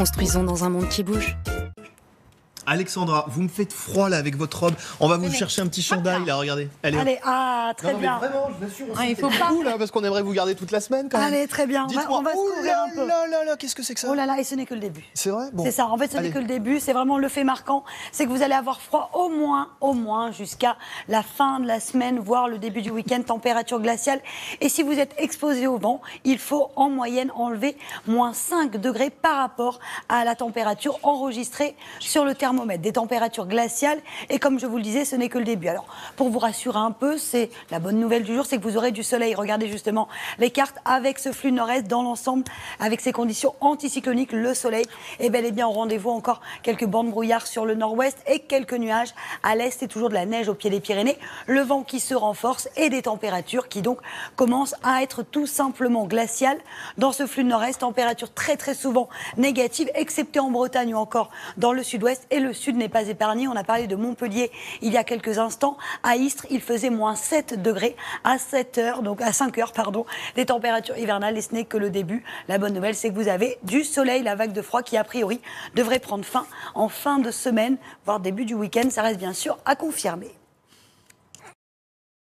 Construisons dans un monde qui bouge. Alexandra, vous me faites froid là avec votre robe. On va vous chercher un petit chandail là, regardez. Allez, très bien. Mais vraiment, je vous assure, il faut pas. là, parce qu'on aimerait vous garder toute la semaine quand même. Allez, très bien. On va se couvrir un peu. Là, qu'est-ce que c'est que ça? Oh là là, et ce n'est que le début. C'est vrai? Bon. C'est ça, en fait, ce n'est que le début. C'est vraiment le fait marquant. C'est que vous allez avoir froid au moins, jusqu'à la fin de la semaine, voire le début du week-end, température glaciale. Et si vous êtes exposé au vent, il faut en moyenne enlever moins 5 degrés par rapport à la température enregistrée sur le thermomètre. Des températures glaciales. Et comme je vous le disais, ce n'est que le début. Alors, pour vous rassurer un peu, c'est la bonne nouvelle du jour, c'est que vous aurez du soleil. Regardez justement les cartes avec ce flux nord-est dans l'ensemble, avec ces conditions anticycloniques, le soleil est bel et bien au rendez-vous. Encore quelques bandes brouillard sur le nord-ouest et quelques nuages à l'est et toujours de la neige au pied des Pyrénées. Le vent qui se renforce et des températures qui donc commencent à être tout simplement glaciales dans ce flux nord-est. Températures très très souvent négatives, excepté en Bretagne ou encore dans le sud-ouest. Et le sud n'est pas épargné. On a parlé de Montpellier il y a quelques instants. À Istres, il faisait moins 7 degrés à 7 heures, donc à 5 heures, pardon, des températures hivernales. Et ce n'est que le début. La bonne nouvelle, c'est que vous avez du soleil, la vague de froid qui, a priori, devrait prendre fin en fin de semaine, voire début du week-end. Ça reste bien sûr à confirmer.